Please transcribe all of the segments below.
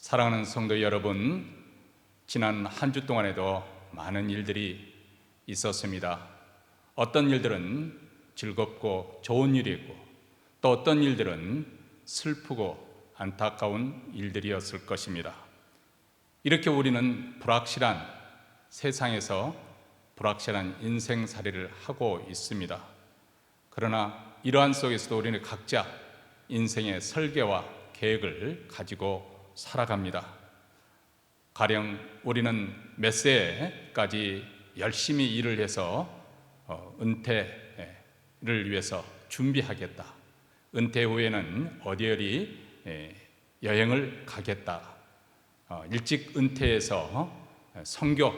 사랑하는 성도 여러분, 지난 한 주 동안에도 많은 일들이 있었습니다. 어떤 일들은 즐겁고 좋은 일이고, 또 어떤 일들은 슬프고 안타까운 일들이었을 것입니다. 이렇게 우리는 불확실한 세상에서 불확실한 인생살이를 하고 있습니다. 그러나 이러한 속에서도 우리는 각자 인생의 설계와 계획을 가지고 살아갑니다. 가령 우리는 몇 세까지 열심히 일을 해서 은퇴를 위해서 준비하겠다. 은퇴 후에는 어디 여행을 가겠다. 일찍 은퇴해서 선교에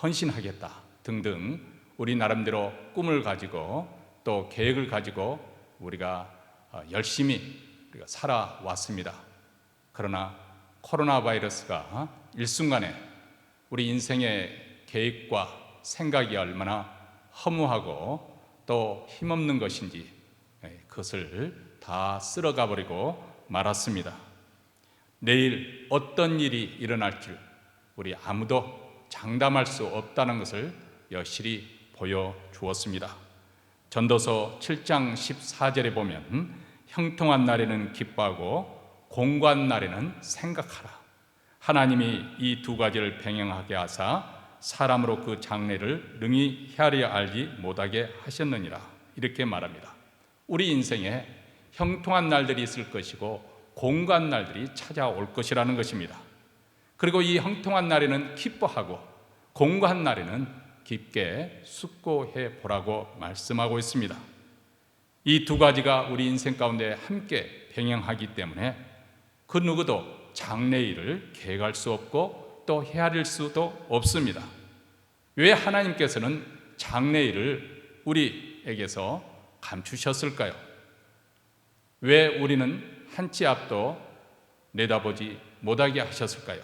헌신하겠다 등등 우리 나름대로 꿈을 가지고 또 계획을 가지고 우리가 열심히 살아왔습니다. 그러나 코로나 바이러스가 일순간에 우리 인생의 계획과 생각이 얼마나 허무하고 또 힘없는 것인지 그것을 다 쓸어가 버리고 말았습니다. 내일 어떤 일이 일어날 줄 우리 아무도 장담할 수 없다는 것을 여실히 보여주었습니다. 전도서 7장 14절에 보면 형통한 날에는 기뻐하고 공고한 날에는 생각하라. 하나님이 이 두 가지를 병행하게 하사 사람으로 그 장래를 능히 헤아려 알지 못하게 하셨느니라. 이렇게 말합니다. 우리 인생에 형통한 날들이 있을 것이고 공고한 날들이 찾아올 것이라는 것입니다. 그리고 이 형통한 날에는 기뻐하고 공고한 날에는 깊게 숙고해 보라고 말씀하고 있습니다. 이 두 가지가 우리 인생 가운데 함께 병행하기 때문에 그 누구도 장래일을 계획할 수 없고 또 헤아릴 수도 없습니다. 왜 하나님께서는 장래일을 우리에게서 감추셨을까요? 왜 우리는 한 치 앞도 내다보지 못하게 하셨을까요?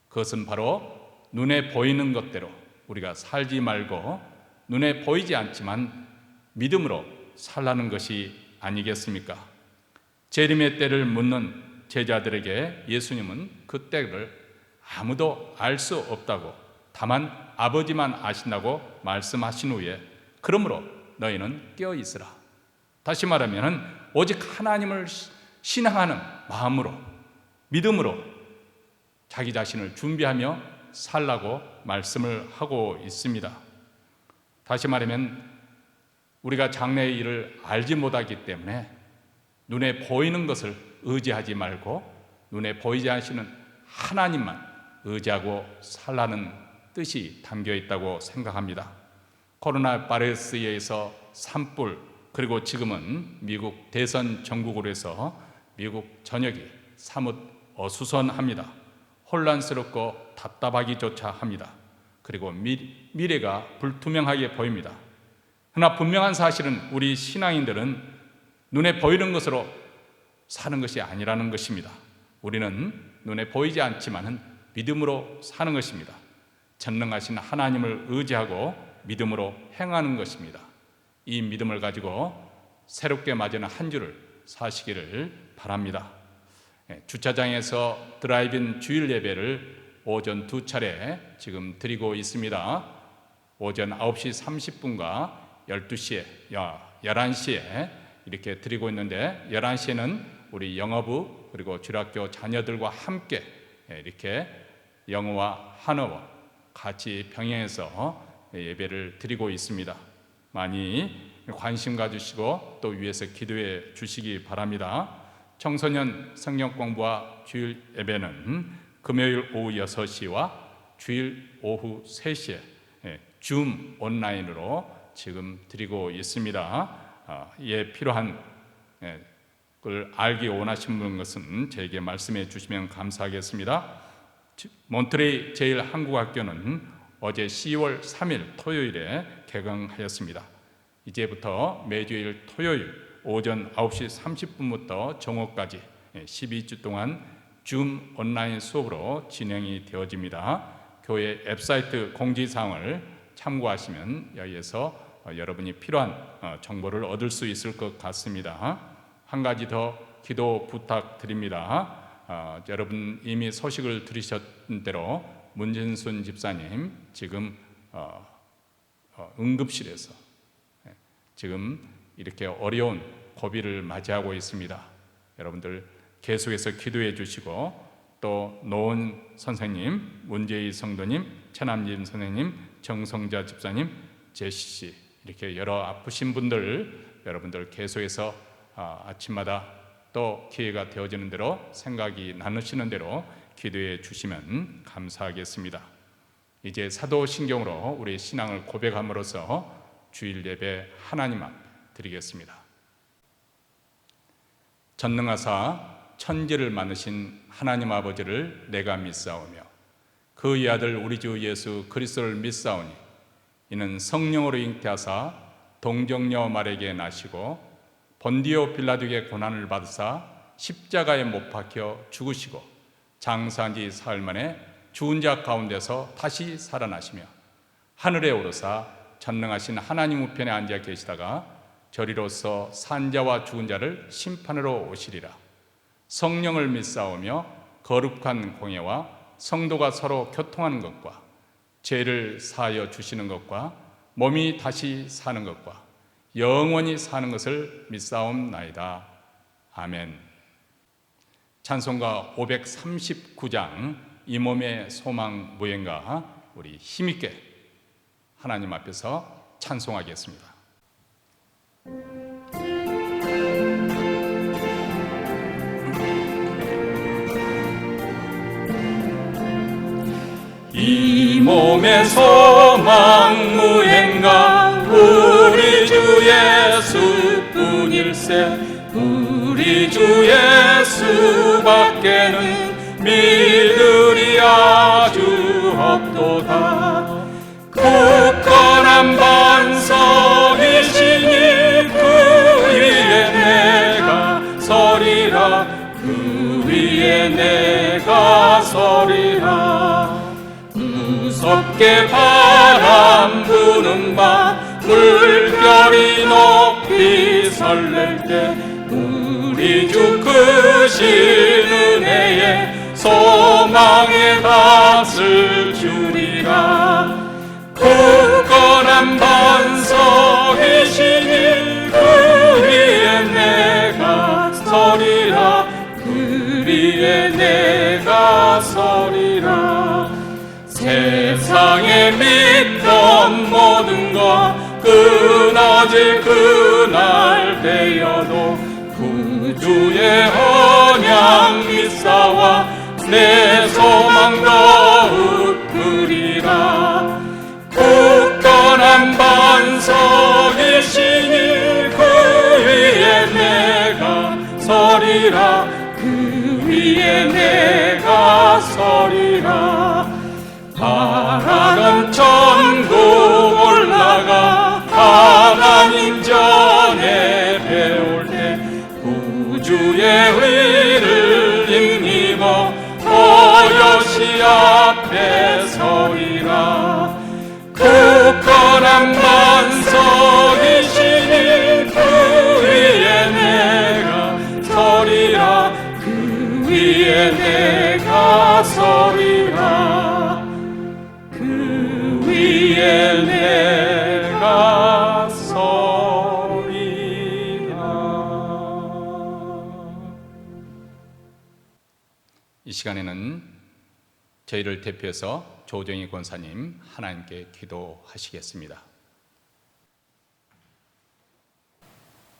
그것은 바로 눈에 보이는 것대로 우리가 살지 말고 눈에 보이지 않지만 믿음으로 살라는 것이 아니겠습니까? 재림의 때를 묻는 제자들에게 예수님은 그 때를 아무도 알 수 없다고, 다만 아버지만 아신다고 말씀하신 후에 그러므로 너희는 깨어 있으라. 다시 말하면 오직 하나님을 신앙하는 마음으로, 믿음으로 자기 자신을 준비하며 살라고 말씀을 하고 있습니다. 다시 말하면 우리가 장래의 일을 알지 못하기 때문에 눈에 보이는 것을 의지하지 말고 눈에 보이지 않으시는 하나님만 의지하고 살라는 뜻이 담겨 있다고 생각합니다. 코로나 바이러스에 의해서 산불, 그리고 지금은 미국 대선 전국으로 해서 미국 전역이 사뭇 어수선합니다. 혼란스럽고 답답하기조차 합니다. 그리고 미래가 불투명하게 보입니다. 그러나 분명한 사실은 우리 신앙인들은 눈에 보이는 것으로 사는 것이 아니라는 것입니다. 우리는 눈에 보이지 않지만 믿음으로 사는 것입니다. 전능하신 하나님을 의지하고 믿음으로 행하는 것입니다. 이 믿음을 가지고 새롭게 맞이하는 한 주를 사시기를 바랍니다. 주차장에서 드라이브인 주일 예배를 오전 2차례 지금 드리고 있습니다. 오전 9시 30분과 12시에, 11시에 이렇게 드리고 있는데 11시에는 우리 영어부 그리고 주일학교 자녀들과 함께 이렇게 영어와 한어와 같이 병행해서 예배를 드리고 있습니다. 많이 관심 가주시고 또 위에서 기도해 주시기 바랍니다. 청소년 성경 공부와 주일 예배는 금요일 오후 6시와 주일 오후 3시에 줌 온라인으로 지금 드리고 있습니다. 이에 필요한 걸 알기 원하시는 것은 저에게 말씀해 주시면 감사하겠습니다. 몬트레이 제1한국학교는 어제 10월 3일 토요일에 개강하였습니다. 이제부터 매주일 토요일 오전 9시 30분부터 정오까지 12주 동안 줌 온라인 수업으로 진행이 되어집니다. 교회 웹사이트 공지사항을 참고하시면 여기에서 여러분이 필요한 정보를 얻을 수 있을 것 같습니다. 한 가지 더 기도 부탁드립니다. 여러분 이미 소식을 들으셨던 대로 문진순 집사님 지금 응급실에서 지금 이렇게 어려운 고비를 맞이하고 있습니다. 여러분들 계속해서 기도해 주시고, 또 노원 선생님, 문재희 성도님, 최남진 선생님, 정성자 집사님, 제시씨, 이렇게 여러 아프신 분들 여러분들 계속해서 아침마다 또 기회가 되어지는 대로 생각이 나누시는 대로 기도해 주시면 감사하겠습니다. 이제 사도신경으로 우리 신앙을 고백함으로써 주일 예배 하나님 앞 드리겠습니다. 전능하사 천지를 만드신 하나님 아버지를 내가 믿사오며 그의 아들 우리 주 예수 그리스도를 믿사오니 이는 성령으로 잉태하사 동정녀 마리아에게 나시고 본디오 빌라도에게 고난을 받으사 십자가에 못 박혀 죽으시고 장사한 지 사흘 만에 죽은 자 가운데서 다시 살아나시며 하늘에 오르사 전능하신 하나님 우편에 앉아 계시다가 저리로서 산자와 죽은 자를 심판으로 오시리라. 성령을 믿사오며 거룩한 공예와 성도가 서로 교통하는 것과 죄를 사하여 주시는 것과 몸이 다시 사는 것과 영원히 사는 것을 믿사옵나이다. 아멘. 찬송가 539장 이 몸의 소망 무엔가 우리 힘있게 하나님 앞에서 찬송하겠습니다. 이 몸의 소망 무엔가 우리 주 예수뿐일세. 우리 주 예수밖에는 믿으리 아주 없도다. 굳건한 반석이시니 그 위에 내가 서리라. 그 위에 내가 서리라. 무섭게 바람 부는 밤 물결이 높이 설렐 때 우리 주 크신 은혜에 소망의 닷을 주리라. 굳건한 반석이시니 그 위에 내가 서리라. 그 위에 내가 서리라. 세상에 믿던 모든 것 끊어질 그날 되어도 구주의 언약 믿사와 내 소망 더욱 크리라. 굳건한 반석이시니 그 위에 내가 서리라. 그 위에 내가 서리라. 바라던 천국 올라가 하나님 전에 배울 때 구주의 의를 힘입어 보여시 앞에 서리라. 굳건한 반석이시니 그 위에 내가 서리라. 그 위에 내가 서리라. 위에 내가 서리라. 이 시간에는 저희를 대표해서 조정희 권사님 하나님께 기도하시겠습니다.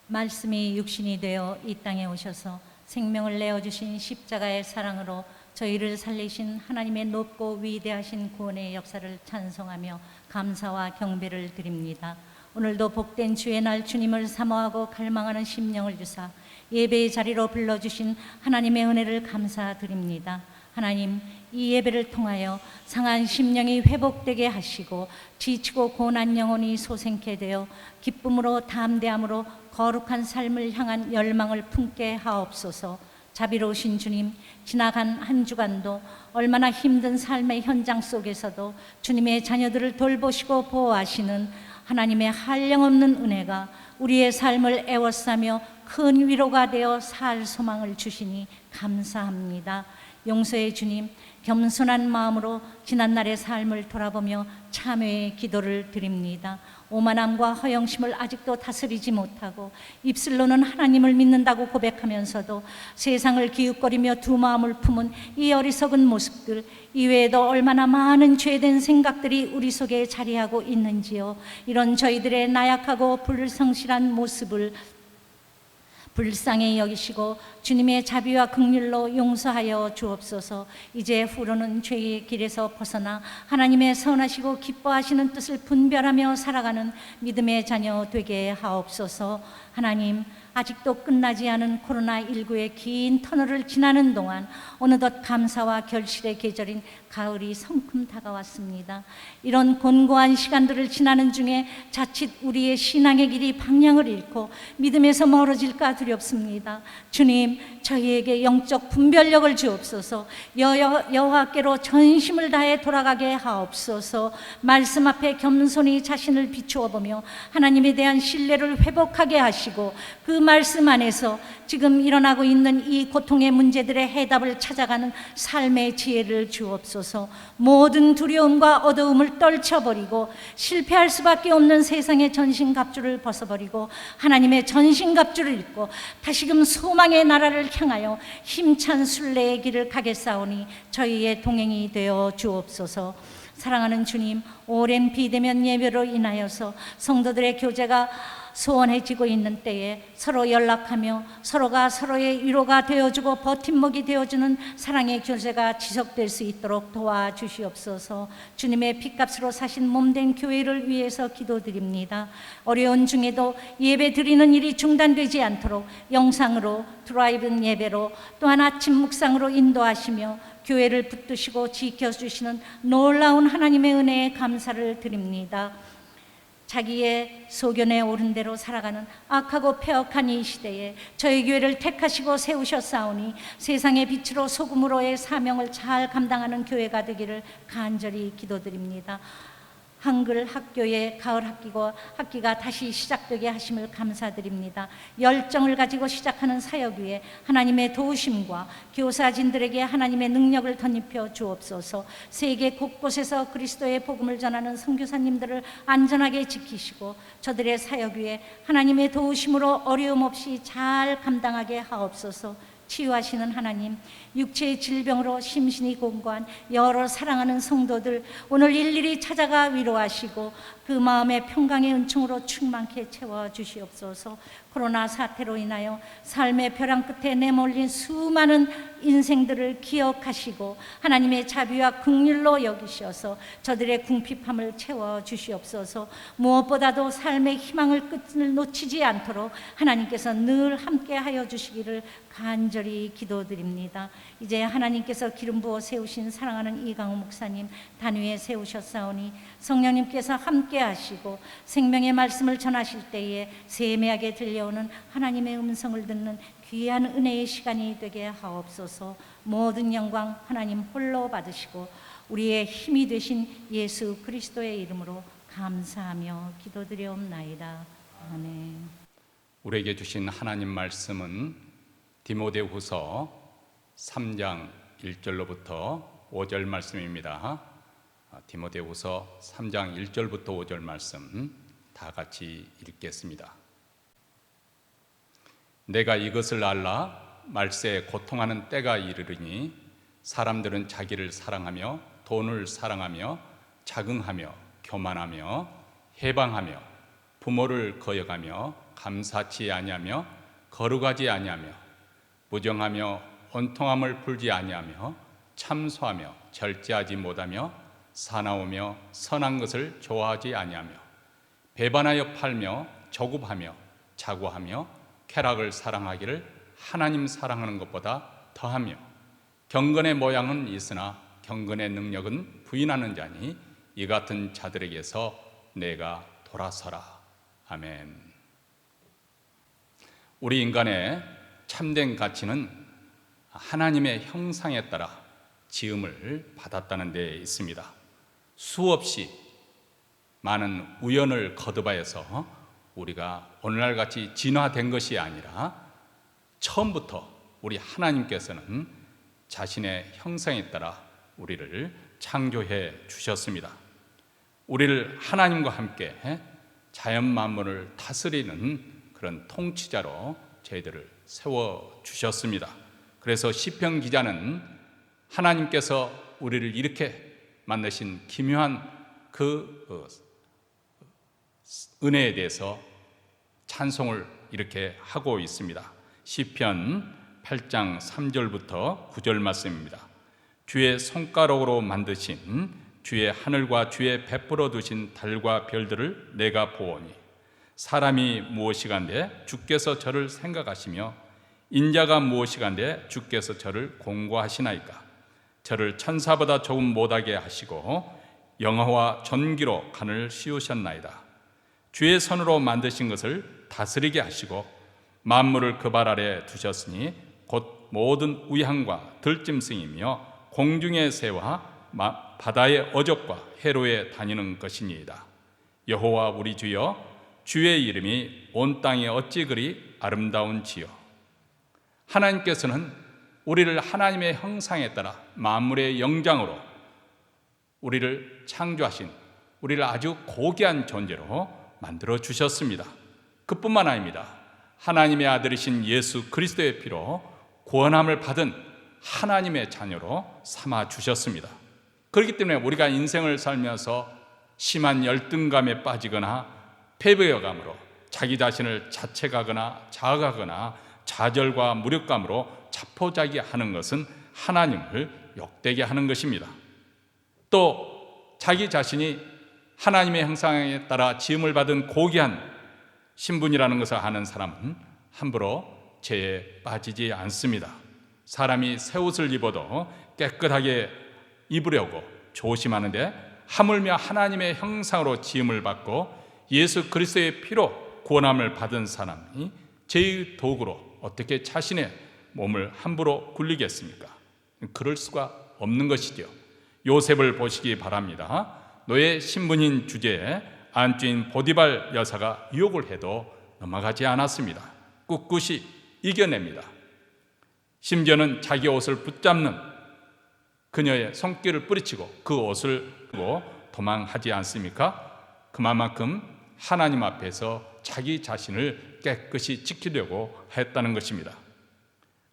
말씀이 육신이 되어 이 땅에 오셔서 생명을 내어주신 십자가의 사랑으로 저희를 살리신 하나님의 높고 위대하신 구원의 역사를 찬송하며 감사와 경배를 드립니다. 오늘도 복된 주의 날 주님을 사모하고 갈망하는 심령을 주사 예배의 자리로 불러주신 하나님의 은혜를 감사드립니다. 하나님, 이 예배를 통하여 상한 심령이 회복되게 하시고 지치고 고난 영혼이 소생케 되어 기쁨으로 담대함으로 거룩한 삶을 향한 열망을 품게 하옵소서. 자비로우신 주님, 지나간 한 주간도 얼마나 힘든 삶의 현장 속에서도 주님의 자녀들을 돌보시고 보호하시는 하나님의 한량없는 은혜가 우리의 삶을 애워싸며 큰 위로가 되어 살 소망을 주시니 감사합니다. 용서의 주님, 겸손한 마음으로 지난날의 삶을 돌아보며 참회의 기도를 드립니다. 오만함과 허영심을 아직도 다스리지 못하고 입술로는 하나님을 믿는다고 고백하면서도 세상을 기웃거리며 두 마음을 품은 이 어리석은 모습들, 이외에도 얼마나 많은 죄된 생각들이 우리 속에 자리하고 있는지요. 이런 저희들의 나약하고 불성실한 모습을 불쌍히 여기시고 주님의 자비와 긍휼로 용서하여 주옵소서. 이제 후로는 죄의 길에서 벗어나 하나님의 선하시고 기뻐하시는 뜻을 분별하며 살아가는 믿음의 자녀 되게 하옵소서. 하나님, 아직도 끝나지 않은 코로나19의 긴 터널을 지나는 동안 어느덧 감사와 결실의 계절인 가을이 성큼 다가왔습니다. 이런 곤고한 시간들을 지나는 중에 자칫 우리의 신앙의 길이 방향을 잃고 믿음에서 멀어질까 두렵습니다. 주님, 저희에게 영적 분별력을 주옵소서. 여호와께로 전심을 다해 돌아가게 하옵소서. 말씀 앞에 겸손히 자신을 비추어 보며 하나님에 대한 신뢰를 회복하게 하시고 그 말씀 안에서 지금 일어나고 있는 이 고통의 문제들의 해답을 찾아가는 삶의 지혜를 주옵소서. 모든 두려움과 어두움을 떨쳐버리고 실패할 수밖에 없는 세상의 전신갑주를 벗어버리고 하나님의 전신갑주를 입고 다시금 소망의 나라를 향하여 힘찬 순례의 길을 가겠사오니 저희의 동행이 되어 주옵소서. 사랑하는 주님, 오랜 비대면 예배로 인하여서 성도들의 교제가 소원해지고 있는 때에 서로 연락하며 서로가 서로의 위로가 되어주고 버팀목이 되어주는 사랑의 교제가 지속될 수 있도록 도와주시옵소서. 주님의 피값으로 사신 몸된 교회를 위해서 기도드립니다. 어려운 중에도 예배 드리는 일이 중단되지 않도록 영상으로 드라이브인 예배로 또한 아침 묵상으로 인도하시며 교회를 붙드시고 지켜주시는 놀라운 하나님의 은혜에 감사를 드립니다. 자기의 소견에 오른 대로 살아가는 악하고 폐역한 이 시대에 저희 교회를 택하시고 세우셨사오니 세상의 빛으로 소금으로의 사명을 잘 감당하는 교회가 되기를 간절히 기도드립니다. 한글 학교의 가을 학기가 다시 시작되게 하심을 감사드립니다. 열정을 가지고 시작하는 사역 위에 하나님의 도우심과 교사진들에게 하나님의 능력을 덧입혀 주옵소서. 세계 곳곳에서 그리스도의 복음을 전하는 선교사님들을 안전하게 지키시고 저들의 사역 위에 하나님의 도우심으로 어려움 없이 잘 감당하게 하옵소서. 치유하시는 하나님, 육체의 질병으로 심신이 곤고한 여러 사랑하는 성도들 오늘 일일이 찾아가 위로하시고 그 마음의 평강의 은총으로 충만케 채워주시옵소서. 코로나 사태로 인하여 삶의 벼랑 끝에 내몰린 수많은 인생들을 기억하시고 하나님의 자비와 긍휼로 여기셔서 저들의 궁핍함을 채워주시옵소서. 무엇보다도 삶의 희망을 끝을 놓치지 않도록 하나님께서 늘 함께하여 주시기를 간절히 기도드립니다. 이제 하나님께서 기름 부어 세우신 사랑하는 이강호 목사님 단위에 세우셨사오니 성령님께서 함께 하시고 생명의 말씀을 전하실 때에 세미하게 들려오는 하나님의 음성을 듣는 귀한 은혜의 시간이 되게 하옵소서. 모든 영광 하나님 홀로 받으시고 우리의 힘이 되신 예수 그리스도의 이름으로 감사하며 기도드려옵나이다. 아멘. 우리에게 주신 하나님 말씀은 디모데후서 3장 1절로부터 5절 말씀입니다. 디모데후서 3장 1절부터 5절 말씀 다 같이 읽겠습니다. 내가 이것을 알라 말세에 고통하는 때가 이르르니 사람들은 자기를 사랑하며 돈을 사랑하며 자긍하며 교만하며 해방하며 부모를 거역하며 감사치 아니하며 거룩하지 아니하며 무정하며 온통함을 풀지 아니하며 참소하며 절제하지 못하며 사나우며 선한 것을 좋아하지 아니하며 배반하여 팔며 조급하며 자고하며 쾌락을 사랑하기를 하나님 사랑하는 것보다 더하며 경건의 모양은 있으나 경건의 능력은 부인하는 자니 이 같은 자들에게서 내가 돌아서라. 아멘. 우리 인간의 참된 가치는 하나님의 형상에 따라 지음을 받았다는 데 있습니다. 수없이 많은 우연을 거듭하여서 우리가 오늘날 같이 진화된 것이 아니라 처음부터 우리 하나님께서는 자신의 형상에 따라 우리를 창조해 주셨습니다. 우리를 하나님과 함께 자연 만물을 다스리는 그런 통치자로 저희들을 세워 주셨습니다. 그래서 시편 기자는 하나님께서 우리를 이렇게 만드신 기묘한 그 은혜에 대해서 찬송을 이렇게 하고 있습니다. 시편 8장 3절부터 9절 말씀입니다. 주의 손가락으로 만드신 주의 하늘과 주의 베풀어 두신 달과 별들을 내가 보오니 사람이 무엇이간데 주께서 저를 생각하시며 인자가 무엇이간데 주께서 저를 공고하시나이까. 저를 천사보다 조금 못하게 하시고 영화와 전기로 간을 씌우셨나이다. 주의 손으로 만드신 것을 다스리게 하시고 만물을 그 발 아래 두셨으니 곧 모든 우양과 들짐승이며 공중의 새와 바다의 어족과 해로에 다니는 것이니이다. 여호와 우리 주여, 주의 이름이 온 땅에 어찌 그리 아름다운지요. 하나님께서는 우리를 하나님의 형상에 따라 만물의 영장으로 우리를 창조하신, 우리를 아주 고귀한 존재로 만들어 주셨습니다. 그뿐만 아닙니다. 하나님의 아들이신 예수 그리스도의 피로 구원함을 받은 하나님의 자녀로 삼아 주셨습니다. 그렇기 때문에 우리가 인생을 살면서 심한 열등감에 빠지거나 패배감으로 자기 자신을 자책하거나 자학하거나 좌절과 무력감으로 자포자기하는 것은 하나님을 욕되게 하는 것입니다. 또 자기 자신이 하나님의 형상에 따라 지음을 받은 고귀한 신분이라는 것을 아는 사람은 함부로 죄에 빠지지 않습니다. 사람이 새 옷을 입어도 깨끗하게 입으려고 조심하는데 하물며 하나님의 형상으로 지음을 받고 예수 그리스도의 피로 구원함을 받은 사람이 죄의 도구로 어떻게 자신의 몸을 함부로 굴리겠습니까? 그럴 수가 없는 것이죠. 요셉을 보시기 바랍니다. 노예 신분인 주제에 안주인 보디발 여사가 유혹을 해도 넘어가지 않았습니다. 꿋꿋이 이겨냅니다. 심지어는 자기 옷을 붙잡는 그녀의 손길을 뿌리치고 그 옷을 두고 도망하지 않습니까? 그만큼 하나님 앞에서 자기 자신을 깨끗이 지키려고 했다는 것입니다.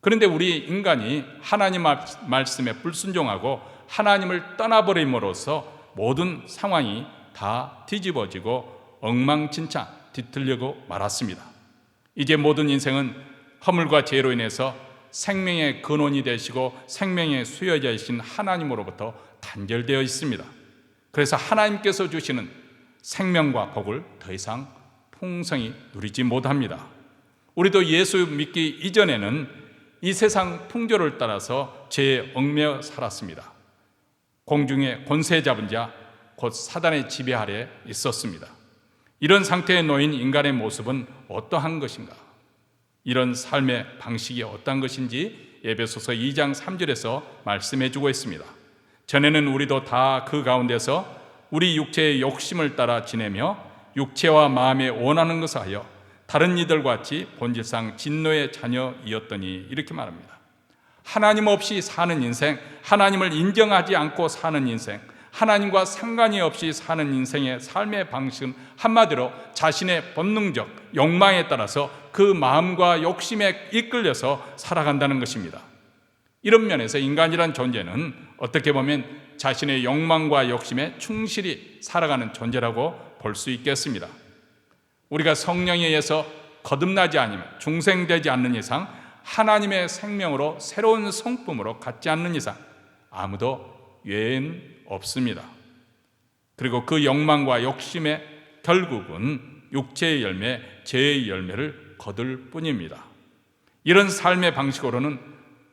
그런데 우리 인간이 하나님 말씀에 불순종하고 하나님을 떠나버림으로써 모든 상황이 다 뒤집어지고 엉망진창 뒤틀리고 말았습니다. 이제 모든 인생은 허물과 죄로 인해서 생명의 근원이 되시고 생명의 수여자이신 하나님으로부터 단절되어 있습니다. 그래서 하나님께서 주시는 생명과 복을 더 이상 풍성히 누리지 못합니다. 우리도 예수 믿기 이전에는 이 세상 풍조를 따라서 죄에 얽매여 살았습니다. 공중의 권세 잡은 자, 곧 사단의 지배 아래 있었습니다. 이런 상태에 놓인 인간의 모습은 어떠한 것인가? 이런 삶의 방식이 어떤 것인지 에베소서 2장 3절에서 말씀해 주고 있습니다. 전에는 우리도 다 그 가운데서 우리 육체의 욕심을 따라 지내며 육체와 마음에 원하는 것을 하여 다른 이들과 같이 본질상 진노의 자녀이었더니, 이렇게 말합니다. 하나님 없이 사는 인생, 하나님을 인정하지 않고 사는 인생, 하나님과 상관이 없이 사는 인생의 삶의 방식은 한마디로 자신의 본능적 욕망에 따라서 그 마음과 욕심에 이끌려서 살아간다는 것입니다. 이런 면에서 인간이란 존재는 어떻게 보면 자신의 욕망과 욕심에 충실히 살아가는 존재라고 볼 수 있겠습니다. 우리가 성령에 의해서 거듭나지 않으면, 중생되지 않는 이상, 하나님의 생명으로 새로운 성품으로 갖지 않는 이상 아무도 외엔 없습니다. 그리고 그 욕망과 욕심의 결국은 육체의 열매, 죄의 열매를 거둘 뿐입니다. 이런 삶의 방식으로는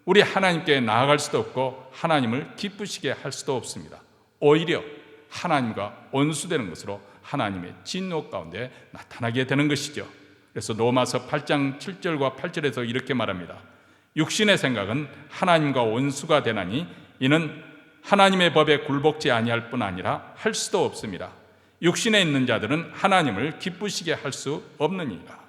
우리 하나님께 나아갈 수도 없고 하나님을 기쁘시게 할 수도 없습니다. 오히려 하나님과 원수되는 것으로 하나님의 진노 가운데 나타나게 되는 것이죠. 그래서 로마서 8장 7절과 8절에서 이렇게 말합니다. 육신의 생각은 하나님과 원수가 되나니 이는 하나님의 법에 굴복지 아니할 뿐 아니라 할 수도 없습니다. 육신에 있는 자들은 하나님을 기쁘시게 할 수 없느니라.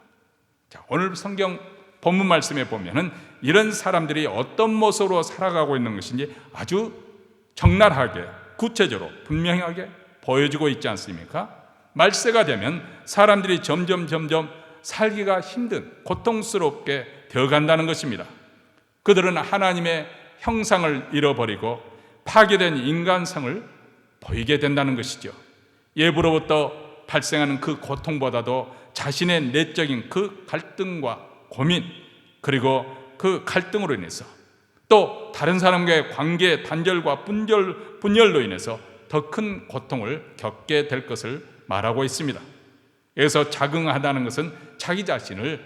자, 오늘 성경 본문 말씀에 보면은 이런 사람들이 어떤 모습으로 살아가고 있는 것인지 아주 적나라하게, 구체적으로 분명하게 보여주고 있지 않습니까? 말세가 되면 사람들이 점점 살기가 힘든, 고통스럽게 되어간다는 것입니다. 그들은 하나님의 형상을 잃어버리고 파괴된 인간성을 보이게 된다는 것이죠. 예부로부터 발생하는 그 고통보다도 자신의 내적인 그 갈등과 고민, 그리고 그 갈등으로 인해서 또 다른 사람과의 관계 단절과 분열로 인해서 더 큰 고통을 겪게 될 것을 말하고 있습니다. 여기서 자긍하다는 것은 자기 자신을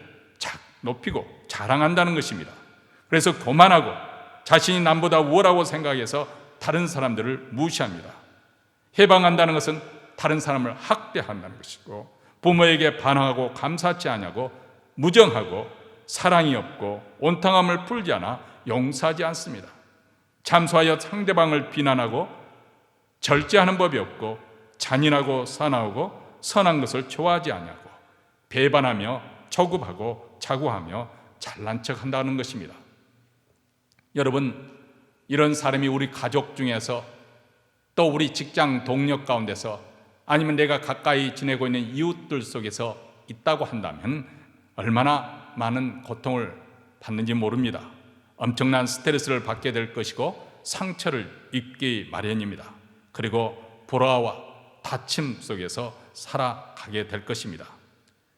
높이고 자랑한다는 것입니다. 그래서 교만하고 자신이 남보다 우월하고 생각해서 다른 사람들을 무시합니다. 해방한다는 것은 다른 사람을 학대한다는 것이고, 부모에게 반항하고 감사치 않냐고 무정하고 사랑이 없고 온탕함을 풀지 않아 용서하지 않습니다. 참소하여 상대방을 비난하고 절제하는 법이 없고 잔인하고 사나우고 선한 것을 좋아하지 않냐고 배반하며 조급하고 자고하며 잘난 척한다는 것입니다. 여러분, 이런 사람이 우리 가족 중에서 또 우리 직장 동료 가운데서 아니면 내가 가까이 지내고 있는 이웃들 속에서 있다고 한다면 얼마나 많은 고통을 받는지 모릅니다. 엄청난 스트레스를 받게 될 것이고 상처를 입기 마련입니다. 그리고 불화와 다침 속에서 살아가게 될 것입니다.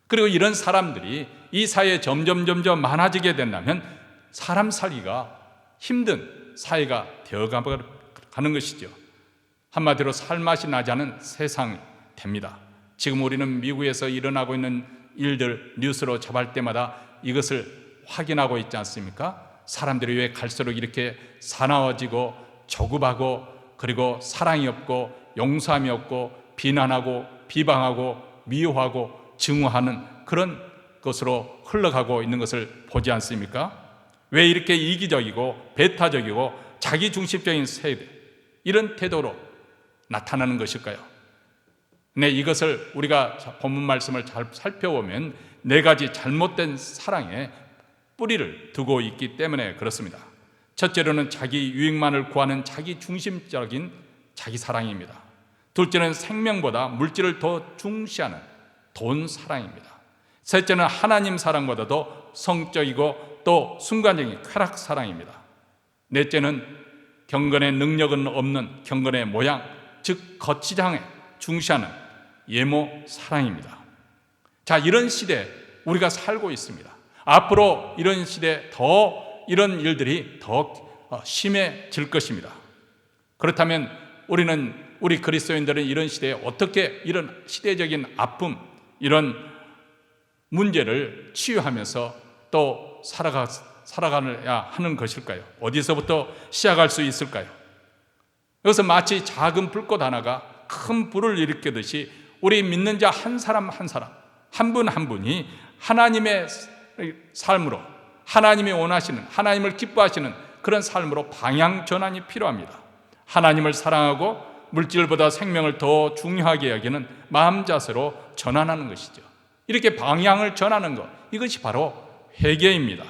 그리고 이런 사람들이 이 사회에 점점 많아지게 된다면 사람 살기가 힘든 사회가 되어가는 것이죠. 한마디로 살맛이 나지 않은 세상이 됩니다. 지금 우리는 미국에서 일어나고 있는 일들 뉴스로 접할 때마다 이것을 확인하고 있지 않습니까? 사람들이 왜 갈수록 이렇게 사나워지고 조급하고 그리고 사랑이 없고 용서함이 없고 비난하고 비방하고 미워하고 증오하는 그런 것으로 흘러가고 있는 것을 보지 않습니까? 왜 이렇게 이기적이고 배타적이고 자기중심적인 세대, 이런 태도로 나타나는 것일까요? 네, 이것을 우리가 본문 말씀을 잘 살펴보면 네 가지 잘못된 사랑에 뿌리를 두고 있기 때문에 그렇습니다. 첫째로는 자기 유익만을 구하는 자기중심적인 자기 사랑입니다. 둘째는 생명보다 물질을 더 중시하는 돈 사랑입니다. 셋째는 하나님 사랑보다도 성적이고 또 순간적인 쾌락 사랑입니다. 넷째는 경건의 능력은 없는 경건의 모양, 즉 거치장에 중시하는 예모 사랑입니다. 자, 이런 시대에 우리가 살고 있습니다. 앞으로 이런 시대에 더 이런 일들이 더 심해질 것입니다. 그렇다면 우리 그리스도인들은 이런 시대에 어떻게 이런 시대적인 아픔, 이런 문제를 치유하면서 또 살아가야 하는 것일까요? 어디서부터 시작할 수 있을까요? 여기서 마치 작은 불꽃 하나가 큰 불을 일으키듯이 우리 믿는 자 한 사람 한 분 한 분이 하나님의 삶으로, 하나님이 원하시는, 하나님을 기뻐하시는 그런 삶으로 방향 전환이 필요합니다. 하나님을 사랑하고 물질보다 생명을 더 중요하게 여기는 마음 자세로 전환하는 것이죠. 이렇게 방향을 전하는 것, 이것이 바로 회개입니다.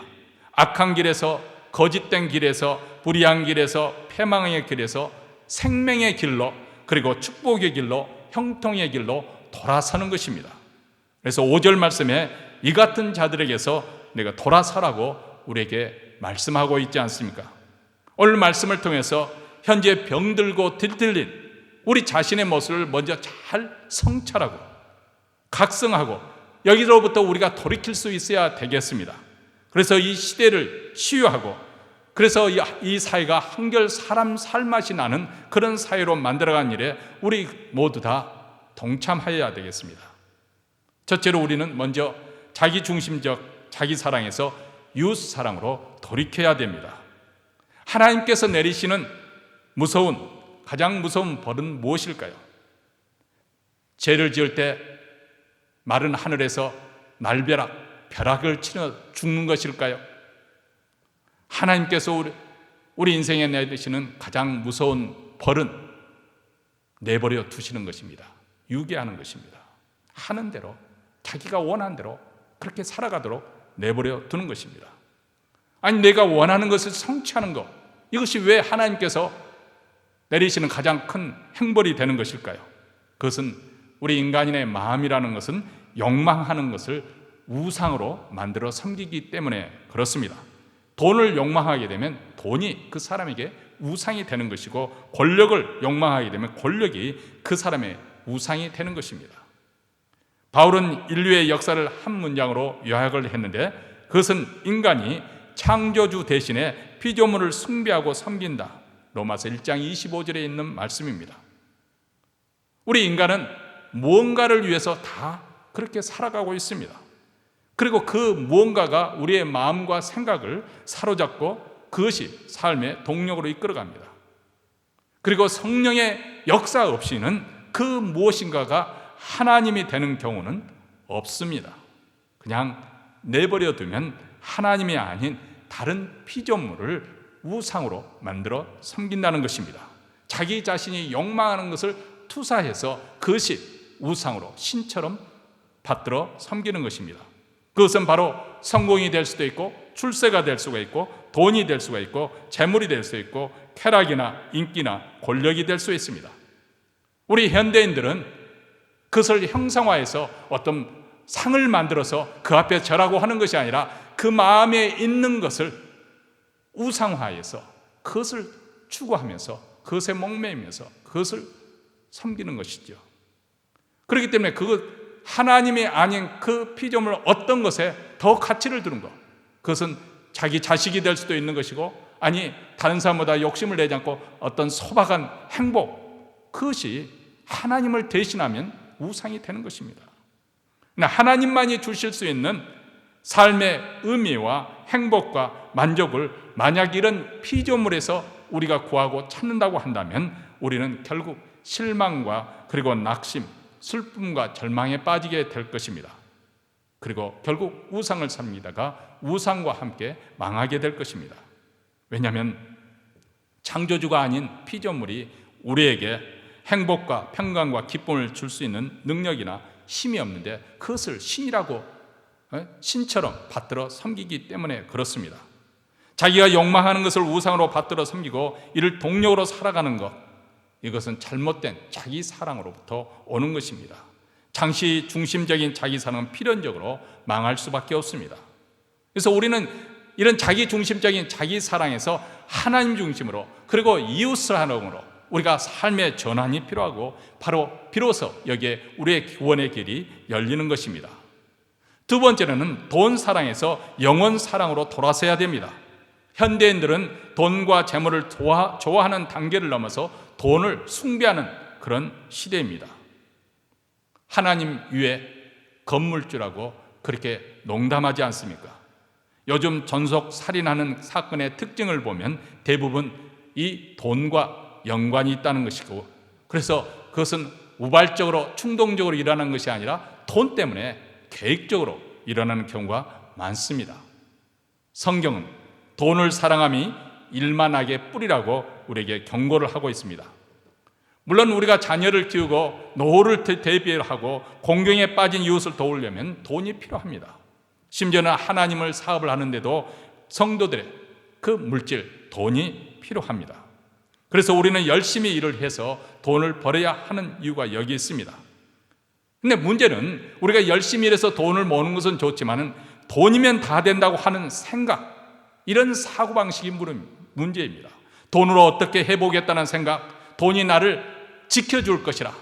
악한 길에서, 거짓된 길에서, 불의한 길에서, 패망의 길에서 생명의 길로, 그리고 축복의 길로, 형통의 길로 돌아서는 것입니다. 그래서 5절 말씀에 이 같은 자들에게서 내가 돌아서라고 우리에게 말씀하고 있지 않습니까? 오늘 말씀을 통해서 현재 병들고 들들린 우리 자신의 모습을 먼저 잘 성찰하고 각성하고 여기로부터 우리가 돌이킬 수 있어야 되겠습니다. 그래서 이 시대를 치유하고, 그래서 이 사회가 한결 사람 살맛이 나는 그런 사회로 만들어간 일에 우리 모두 다 동참하여야 되겠습니다. 첫째로 우리는 먼저 자기중심적 자기 사랑에서 이웃 사랑으로 돌이켜야 됩니다. 하나님께서 내리시는 가장 무서운 벌은 무엇일까요? 죄를 지을 때 마른 하늘에서 벼락을 치러 죽는 것일까요? 하나님께서 우리 인생에 내리시는 가장 무서운 벌은 내버려 두시는 것입니다. 유괴하는 것입니다. 하는 대로, 자기가 원하는 대로 그렇게 살아가도록 내버려 두는 것입니다. 아니, 내가 원하는 것을 성취하는 것, 이것이 왜 하나님께서 내리시는 가장 큰 행벌이 되는 것일까요? 그것은 우리 인간인의 마음이라는 것은 욕망하는 것을 우상으로 만들어 섬기기 때문에 그렇습니다. 돈을 욕망하게 되면 돈이 그 사람에게 우상이 되는 것이고, 권력을 욕망하게 되면 권력이 그 사람의 우상이 되는 것입니다. 바울은 인류의 역사를 한 문장으로 요약을 했는데, 그것은 인간이 창조주 대신에 피조물을 숭배하고 섬긴다, 로마서 1장 25절에 있는 말씀입니다. 우리 인간은 무언가를 위해서 다 그렇게 살아가고 있습니다. 그리고 그 무언가가 우리의 마음과 생각을 사로잡고 그것이 삶의 동력으로 이끌어갑니다. 그리고 성령의 역사 없이는 그 무엇인가가 하나님이 되는 경우는 없습니다. 그냥 내버려 두면 하나님이 아닌 다른 피조물을 우상으로 만들어 섬긴다는 것입니다. 자기 자신이 욕망하는 것을 투사해서 그것이 우상으로 신처럼 받들어 섬기는 것입니다. 그것은 바로 성공이 될 수도 있고, 출세가 될 수가 있고, 돈이 될 수가 있고, 재물이 될 수 있고, 쾌락이나 인기나 권력이 될 수 있습니다. 우리 현대인들은 그것을 형상화해서 어떤 상을 만들어서 그 앞에 절하고 하는 것이 아니라 그 마음에 있는 것을 우상화해서 그것을 추구하면서 그것에 목매이면서 그것을 섬기는 것이죠. 그렇기 때문에 하나님이 아닌 그 피조물 어떤 것에 더 가치를 두는 것, 그것은 자기 자식이 될 수도 있는 것이고, 아니 다른 사람보다 욕심을 내지 않고 어떤 소박한 행복, 그것이 하나님을 대신하면 우상이 되는 것입니다. 하나님만이 주실 수 있는 삶의 의미와 행복과 만족을 만약 이런 피조물에서 우리가 구하고 찾는다고 한다면 우리는 결국 실망과 그리고 낙심, 슬픔과 절망에 빠지게 될 것입니다. 그리고 결국 우상을 섬기다가 우상과 함께 망하게 될 것입니다. 왜냐하면 창조주가 아닌 피조물이 우리에게 행복과 평강과 기쁨을 줄 수 있는 능력이나 힘이 없는데 그것을 신이라고 신처럼 받들어 섬기기 때문에 그렇습니다. 자기가 욕망하는 것을 우상으로 받들어 섬기고 이를 동력으로 살아가는 것, 이것은 잘못된 자기 사랑으로부터 오는 것입니다. 장시 중심적인 자기 사랑은 필연적으로 망할 수밖에 없습니다. 그래서 우리는 이런 자기 중심적인 자기 사랑에서 하나님 중심으로, 그리고 이웃 사랑으로 우리가 삶의 전환이 필요하고, 바로 비로소 여기에 우리의 구원의 길이 열리는 것입니다. 두 번째는 돈 사랑에서 영혼 사랑으로 돌아서야 됩니다. 현대인들은 돈과 재물을 좋아하는 단계를 넘어서 돈을 숭배하는 그런 시대입니다. 하나님 위에 건물주라고 그렇게 농담하지 않습니까? 요즘 전속 살인하는 사건의 특징을 보면 대부분 이 돈과 연관이 있다는 것이고, 그래서 그것은 우발적으로 충동적으로 일어나는 것이 아니라 돈 때문에 계획적으로 일어나는 경우가 많습니다. 성경은 돈을 사랑함이 일만하게 뿌리라고 우리에게 경고를 하고 있습니다. 물론 우리가 자녀를 키우고 노후를 대비하고 공경에 빠진 이웃을 도우려면 돈이 필요합니다. 심지어는 하나님을 사업을 하는데도 성도들의 그 물질, 돈이 필요합니다. 그래서 우리는 열심히 일을 해서 돈을 벌어야 하는 이유가 여기 있습니다. 근데 문제는 우리가 열심히 일해서 돈을 모으는 것은 좋지만 돈이면 다 된다고 하는 생각, 이런 사고방식이 문제입니다. 돈으로 어떻게 해보겠다는 생각, 돈이 나를 지켜줄 것이라,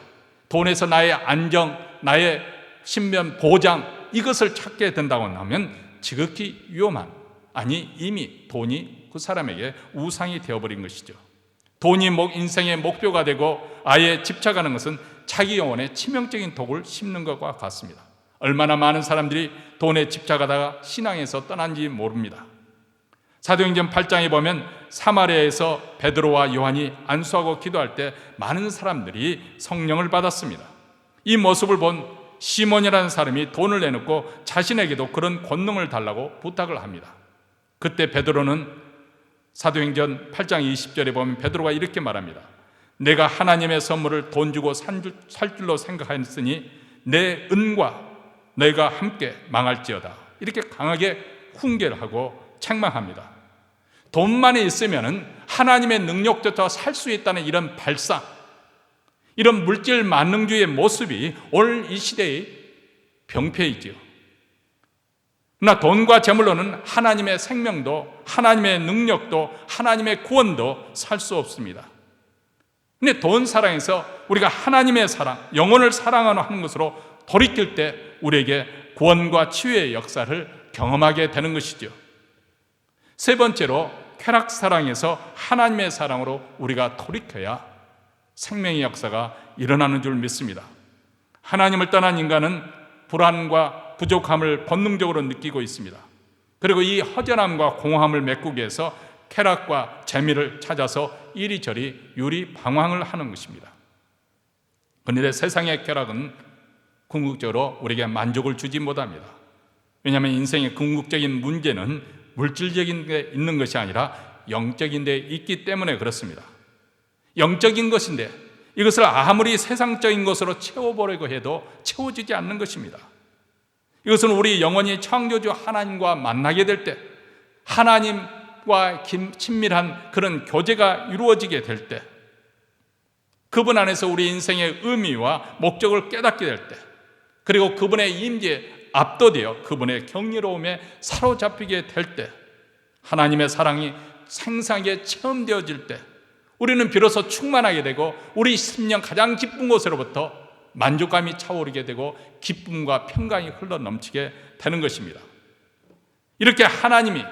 돈에서 나의 안정, 나의 신변 보장, 이것을 찾게 된다고 하면 지극히 위험한, 아니 이미 돈이 그 사람에게 우상이 되어버린 것이죠. 돈이 인생의 목표가 되고 아예 집착하는 것은 자기 영혼에 치명적인 독을 심는 것과 같습니다. 얼마나 많은 사람들이 돈에 집착하다가 신앙에서 떠난지 모릅니다. 사도행전 8장에 보면 사마리아에서 베드로와 요한이 안수하고 기도할 때 많은 사람들이 성령을 받았습니다. 이 모습을 본 시몬이라는 사람이 돈을 내놓고 자신에게도 그런 권능을 달라고 부탁을 합니다. 그때 베드로는 사도행전 8장 20절에 보면 베드로가 이렇게 말합니다. 내가 하나님의 선물을 돈 주고 살 줄로 생각하였으니 내 은과 너희가 함께 망할지어다. 이렇게 강하게 훈계를 하고 책망합니다. 돈만이 있으면 하나님의 능력조차 살 수 있다는 이런 발상, 이런 물질 만능주의의 모습이 오늘 이 시대의 병폐이지요. 그러나 돈과 재물로는 하나님의 생명도, 하나님의 능력도, 하나님의 구원도 살 수 없습니다. 근데 돈 사랑에서 우리가 하나님의 사랑, 영혼을 사랑하는 것으로 돌이킬 때 우리에게 구원과 치유의 역사를 경험하게 되는 것이죠. 세 번째로 쾌락 사랑에서 하나님의 사랑으로 우리가 돌이켜야 생명의 역사가 일어나는 줄 믿습니다. 하나님을 떠난 인간은 불안과 부족함을 본능적으로 느끼고 있습니다. 그리고 이 허전함과 공허함을 메꾸기 위해서 쾌락과 재미를 찾아서 이리저리 유리방황을 하는 것입니다. 그런데 세상의 쾌락은 궁극적으로 우리에게 만족을 주지 못합니다. 왜냐하면 인생의 궁극적인 문제는 물질적인 데 있는 것이 아니라 영적인 데 있기 때문에 그렇습니다. 영적인 것인데 이것을 아무리 세상적인 것으로 채워보려고 해도 채워지지 않는 것입니다. 이것은 우리 영혼이 창조주 하나님과 만나게 될 때, 하나님과 친밀한 그런 교제가 이루어지게 될 때, 그분 안에서 우리 인생의 의미와 목적을 깨닫게 될 때, 그리고 그분의 임재에 압도되어 그분의 경이로움에 사로잡히게 될 때, 하나님의 사랑이 생생하게 체험되어질 때 우리는 비로소 충만하게 되고 우리 심령 가장 기쁜 곳으로부터 만족감이 차오르게 되고 기쁨과 평강이 흘러넘치게 되는 것입니다. 이렇게 하나님이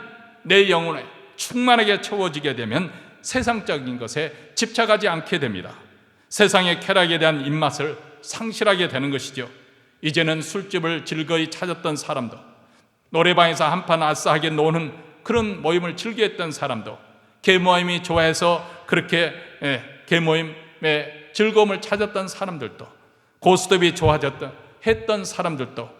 내 영혼에 충만하게 채워지게 되면 세상적인 것에 집착하지 않게 됩니다. 세상의 쾌락에 대한 입맛을 상실하게 되는 것이죠. 이제는 술집을 즐거이 찾았던 사람도, 노래방에서 한판 아싸하게 노는 그런 모임을 즐겨했던 사람도, 개모임이 좋아해서 그렇게 개모임의 즐거움을 찾았던 사람들도, 고스톱이 했던 사람들도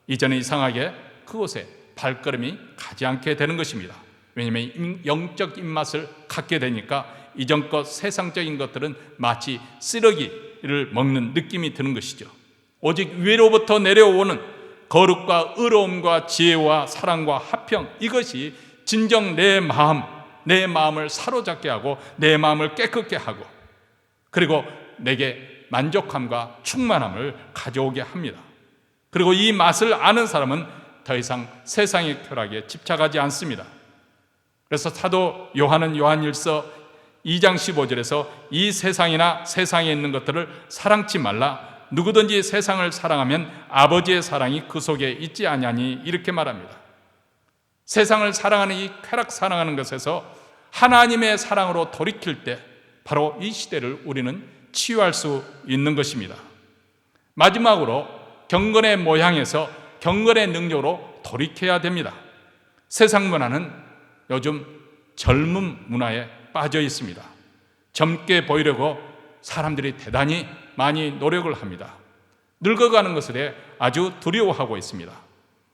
이제는 이상하게 그곳에 발걸음이 가지 않게 되는 것입니다. 왜냐하면 영적 입맛을 갖게 되니까 이전껏 세상적인 것들은 마치 쓰레기를 먹는 느낌이 드는 것이죠. 오직 위로부터 내려오는 거룩과 의로움과 지혜와 사랑과 화평, 이것이 진정 내 마음을 사로잡게 하고 내 마음을 깨끗게 하고 그리고 내게 만족함과 충만함을 가져오게 합니다. 그리고 이 맛을 아는 사람은 더 이상 세상의 쾌락에 집착하지 않습니다. 그래서 사도 요한은 요한일서 2장 15절에서 이 세상이나 세상에 있는 것들을 사랑치 말라. 누구든지 세상을 사랑하면 아버지의 사랑이 그 속에 있지 아니하니 이렇게 말합니다. 세상을 사랑하는 이 쾌락 사랑하는 것에서 하나님의 사랑으로 돌이킬 때 바로 이 시대를 우리는 치유할 수 있는 것입니다. 마지막으로 경건의 모양에서 경건의 능력으로 돌이켜야 됩니다. 세상 문화는 요즘 젊은 문화에 빠져 있습니다. 젊게 보이려고 사람들이 대단히 많이 노력을 합니다. 늙어가는 것에 대해 아주 두려워하고 있습니다.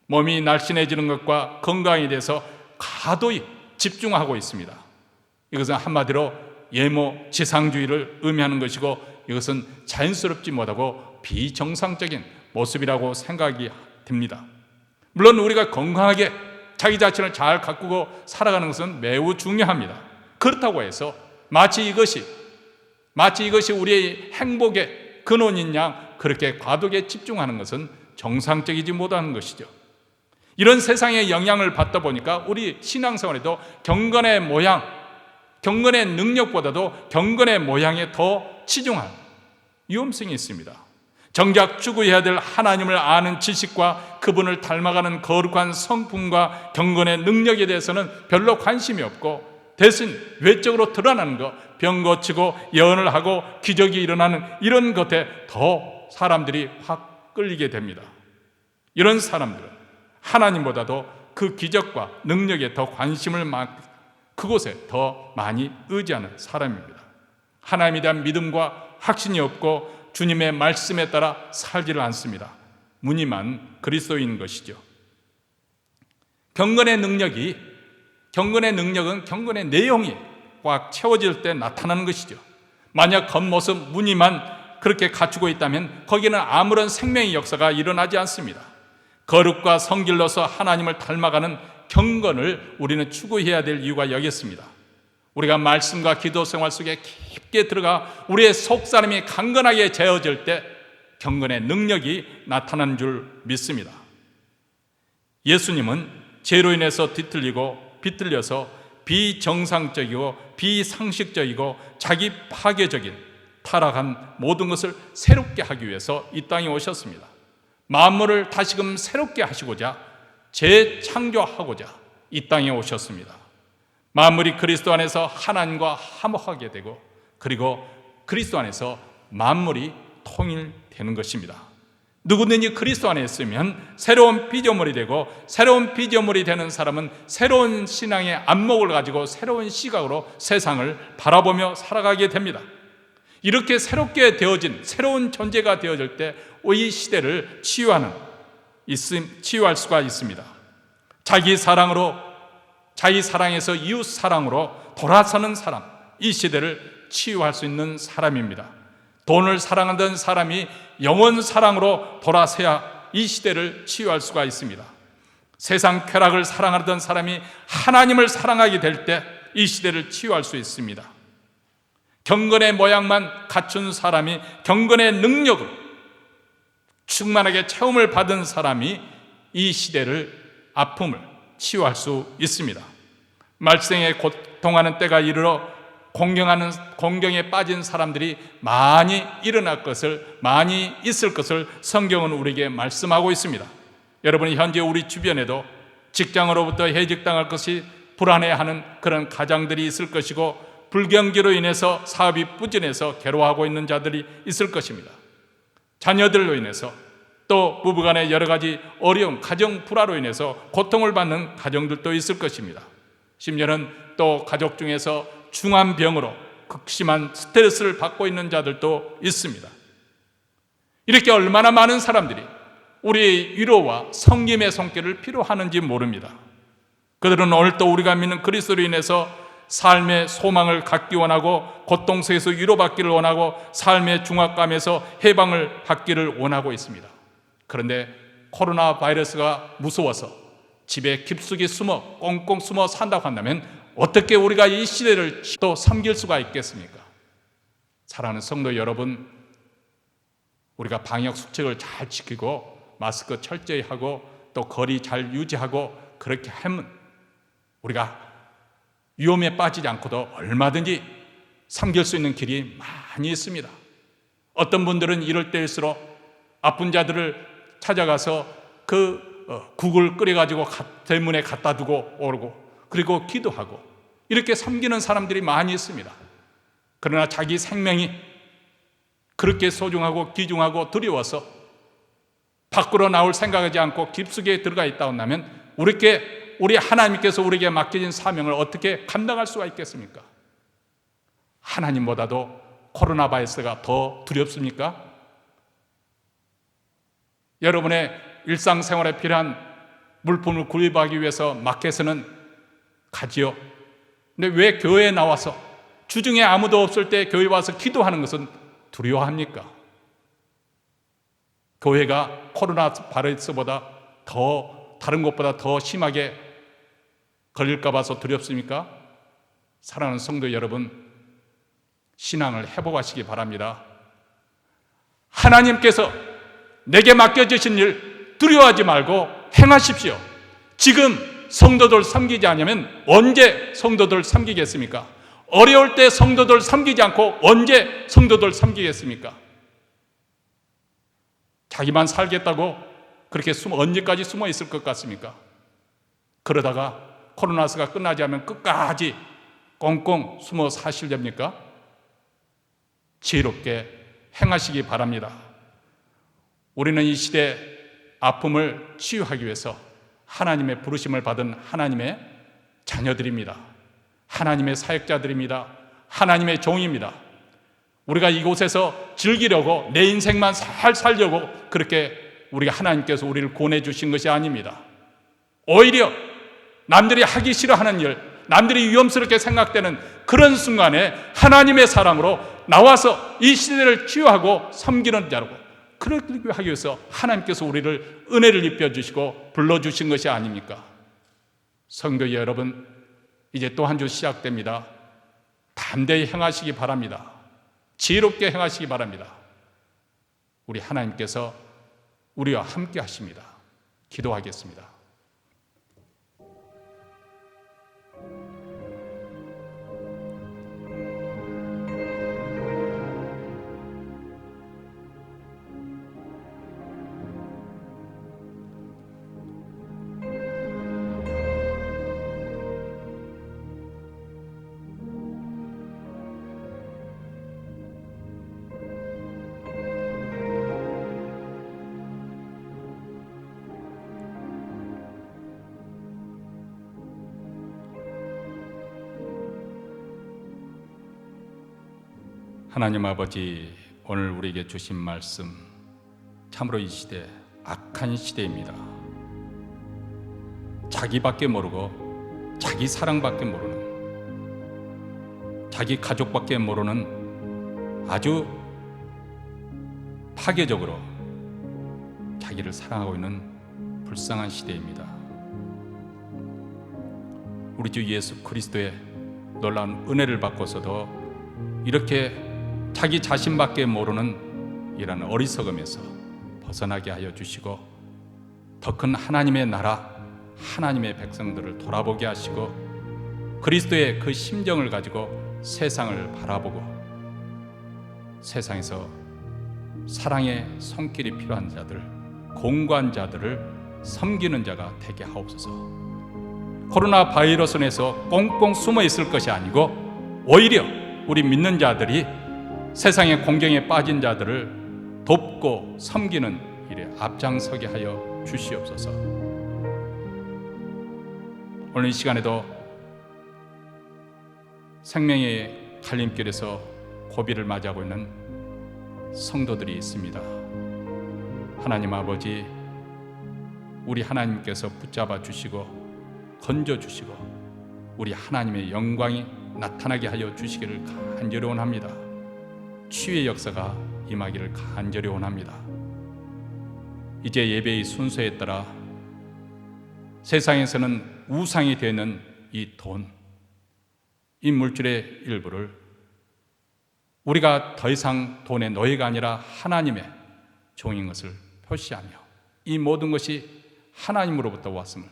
몸이 날씬해지는 것과 건강에 대해서 과도히 집중하고 있습니다. 이것은 한마디로 예모 지상주의를 의미하는 것이고 이것은 자연스럽지 못하고 비정상적인 모습이라고 생각이 듭니다. 물론 우리가 건강하게 자기 자신을 잘 가꾸고 살아가는 것은 매우 중요합니다. 그렇다고 해서 마치 이것이 우리의 행복의 근원인 양 그렇게 과도하게 집중하는 것은 정상적이지 못하는 것이죠. 이런 세상의 영향을 받다 보니까 우리 신앙생활에도 경건의 모양, 경건의 능력보다도 경건의 모양에 더 치중한 위험성이 있습니다. 정작 추구해야 될 하나님을 아는 지식과 그분을 닮아가는 거룩한 성품과 경건의 능력에 대해서는 별로 관심이 없고 대신 외적으로 드러나는 것, 병 고치고 예언을 하고 기적이 일어나는 이런 것에 더 사람들이 확 끌리게 됩니다. 이런 사람들은 하나님보다도 그 기적과 능력에 더 관심을 그곳에 더 많이 의지하는 사람입니다. 하나님에 대한 믿음과 확신이 없고 주님의 말씀에 따라 살지를 않습니다. 무늬만 그리스도인 것이죠. 경건의 능력은 경건의 내용이 꽉 채워질 때 나타나는 것이죠. 만약 겉모습 무늬만 그렇게 갖추고 있다면 거기는 아무런 생명의 역사가 일어나지 않습니다. 거룩과 성질로서 하나님을 닮아가는 경건을 우리는 추구해야 될 이유가 여기 있습니다. 우리가 말씀과 기도 생활 속에 깊게 들어가 우리의 속사람이 강건하게 재어질 때 경건의 능력이 나타나는 줄 믿습니다. 예수님은 죄로 인해서 뒤틀리고 비틀려서 비정상적이고 비상식적이고 자기 파괴적인 타락한 모든 것을 새롭게 하기 위해서 이 땅에 오셨습니다. 만물을 다시금 새롭게 하시고자 재창조하고자 이 땅에 오셨습니다. 만물이 그리스도 안에서 하나님과 화목하게 되고 그리고 그리스도 안에서 만물이 통일되는 것입니다. 누구든지 그리스도 안에 있으면 새로운 피조물이 되고 새로운 피조물이 되는 사람은 새로운 신앙의 안목을 가지고 새로운 시각으로 세상을 바라보며 살아가게 됩니다. 이렇게 새롭게 되어진 새로운 존재가 되어질 때 이 시대를 치유할 수가 있습니다. 자기 사랑에서 이웃 사랑으로 돌아서는 사람, 이 시대를 치유할 수 있는 사람입니다. 돈을 사랑하던 사람이 영원 사랑으로 돌아서야 이 시대를 치유할 수가 있습니다. 세상 쾌락을 사랑하던 사람이 하나님을 사랑하게 될 때 이 시대를 치유할 수 있습니다. 경건의 모양만 갖춘 사람이 경건의 능력으로 충만하게 체험을 받은 사람이 이 시대를 아픔을 치유할 수 있습니다. 말생에 고통하는 때가 이르러 공경에 빠진 사람들이 많이 많이 있을 것을 성경은 우리에게 말씀하고 있습니다. 여러분이 현재 우리 주변에도 직장으로부터 해직당할 것이 불안해하는 그런 가장들이 있을 것이고 불경기로 인해서 사업이 부진해서 괴로워하고 있는 자들이 있을 것입니다. 자녀들로 인해서 또 부부간의 여러 가지 어려움, 가정 불화로 인해서 고통을 받는 가정들도 있을 것입니다. 심지어는 또 가족 중에서 중한 병으로 극심한 스트레스를 받고 있는 자들도 있습니다. 이렇게 얼마나 많은 사람들이 우리의 위로와 섬김의 손길을 필요하는지 모릅니다. 그들은 오늘 또 우리가 믿는 그리스도로 인해서 삶의 소망을 갖기 원하고 고통 속에서 위로받기를 원하고 삶의 중압감에서 해방을 받기를 원하고 있습니다. 그런데 코로나 바이러스가 무서워서 집에 깊숙이 숨어 꽁꽁 숨어 산다고 한다면 어떻게 우리가 이 시대를 또 섬길 수가 있겠습니까? 사랑하는 성도 여러분, 우리가 방역 수칙을 잘 지키고 마스크 철저히 하고 또 거리 잘 유지하고 그렇게 하면 우리가 위험에 빠지지 않고도 얼마든지 섬길 수 있는 길이 많이 있습니다. 어떤 분들은 이럴 때일수록 아픈 자들을 찾아가서 국을 끓여가지고 대문에 갖다 두고 오르고 그리고 기도하고 이렇게 섬기는 사람들이 많이 있습니다. 그러나 자기 생명이 그렇게 소중하고 귀중하고 두려워서 밖으로 나올 생각하지 않고 깊숙이 들어가 있다 한다면 우리 하나님께서 우리에게 맡겨진 사명을 어떻게 감당할 수가 있겠습니까? 하나님보다도 코로나 바이러스가 더 두렵습니까? 여러분의 일상생활에 필요한 물품을 구입하기 위해서 마켓에는 가지요. 근데 왜 교회에 나와서 주중에 아무도 없을 때 교회 와서 기도하는 것은 두려워합니까? 교회가 코로나 바이러스보다 다른 것보다 더 심하게 걸릴까 봐서 두렵습니까? 사랑하는 성도 여러분, 신앙을 회복하시기 바랍니다. 하나님께서 내게 맡겨주신 일 두려워하지 말고 행하십시오. 지금 성도들 섬기지 않으면 언제 성도들 섬기겠습니까? 어려울 때 성도들 섬기지 않고 언제 성도들 섬기겠습니까? 자기만 살겠다고 그렇게 언제까지 숨어 있을 것 같습니까? 그러다가 코로나가 끝나지 않으면 끝까지 꽁꽁 숨어 사시렵니까? 지혜롭게 행하시기 바랍니다. 우리는 이 시대 아픔을 치유하기 위해서 하나님의 부르심을 받은 하나님의 자녀들입니다. 하나님의 사역자들입니다. 하나님의 종입니다. 우리가 이곳에서 즐기려고 내 인생만 살려고 그렇게 우리가 하나님께서 우리를 권해 주신 것이 아닙니다. 오히려 남들이 하기 싫어하는 일, 남들이 위험스럽게 생각되는 그런 순간에 하나님의 사랑으로 나와서 이 시대를 치유하고 섬기는 자로 그렇게 하기 위해서 하나님께서 우리를 은혜를 입혀주시고 불러주신 것이 아닙니까? 성도 여러분, 이제 또 한 주 시작됩니다. 담대히 행하시기 바랍니다. 지혜롭게 행하시기 바랍니다. 우리 하나님께서 우리와 함께 하십니다. 기도하겠습니다. 하나님 아버지, 오늘 우리에게 주신 말씀, 참으로 이 시대 악한 시대입니다. 자기밖에 모르고 자기 사랑밖에 모르는, 자기 가족밖에 모르는 아주 파괴적으로 자기를 사랑하고 있는 불쌍한 시대입니다. 우리 주 예수 그리스도의 놀라운 은혜를 받고서도 이렇게 자기 자신밖에 모르는 이런 어리석음에서 벗어나게 하여 주시고 더 큰 하나님의 나라, 하나님의 백성들을 돌아보게 하시고 그리스도의 그 심정을 가지고 세상을 바라보고 세상에서 사랑의 손길이 필요한 자들, 공고한 자들을 섬기는 자가 되게 하옵소서. 코로나 바이러스에서 꽁꽁 숨어 있을 것이 아니고 오히려 우리 믿는 자들이 세상의 공경에 빠진 자들을 돕고 섬기는 일에 앞장서게 하여 주시옵소서. 오늘 이 시간에도 생명의 갈림길에서 고비를 맞이하고 있는 성도들이 있습니다. 하나님 아버지, 우리 하나님께서 붙잡아 주시고 건져 주시고 우리 하나님의 영광이 나타나게 하여 주시기를 간절히 원합니다. 치유의 역사가 임하기를 간절히 원합니다. 이제 예배의 순서에 따라 세상에서는 우상이 되는 이 돈, 이 물질의 일부를 우리가 더 이상 돈의 노예가 아니라 하나님의 종인 것을 표시하며 이 모든 것이 하나님으로부터 왔음을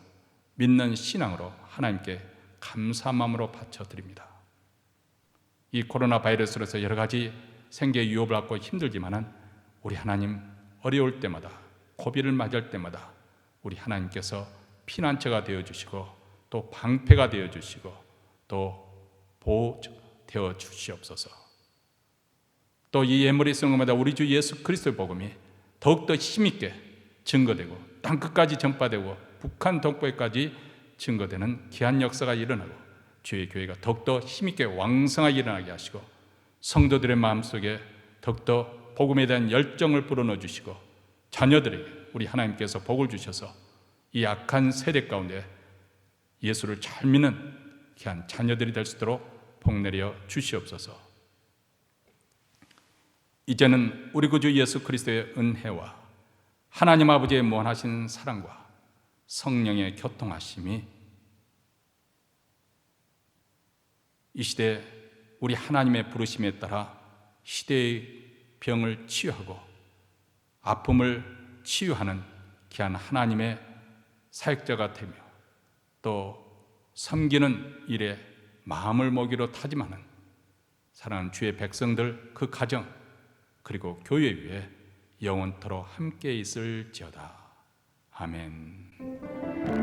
믿는 신앙으로 하나님께 감사한 마음으로 바쳐드립니다. 이 코로나 바이러스로서 여러 가지 생계의 유혹을 받고 힘들지만은 우리 하나님 어려울 때마다 고비를 맞을 때마다 우리 하나님께서 피난처가 되어주시고 또 방패가 되어주시고 또 보호되어 주시옵소서. 또 이 예물이 쓰는 것마다 우리 주 예수 그리스도의 복음이 더욱더 힘있게 증거되고 땅끝까지 전파되고 북한 동포에까지 증거되는 귀한 역사가 일어나고 주의 교회가 더욱더 힘있게 왕성하게 일어나게 하시고 성도들의 마음속에 더욱더 복음에 대한 열정을 불어넣어 주시고 자녀들에게 우리 하나님께서 복을 주셔서 이 악한 세대 가운데 예수를 잘 믿는 귀한 자녀들이 될 수 있도록 복내려 주시옵소서. 이제는 우리 구주 예수 그리스도의 은혜와 하나님 아버지의 무한하신 사랑과 성령의 교통하심이 이 시대 우리 하나님의 부르심에 따라 시대의 병을 치유하고 아픔을 치유하는 귀한 하나님의 사역자가 되며 또 섬기는 일에 마음을 먹이로 다짐하는 사랑하는 주의 백성들 그 가정 그리고 교회 위에 영원토록 함께 있을지어다. 아멘.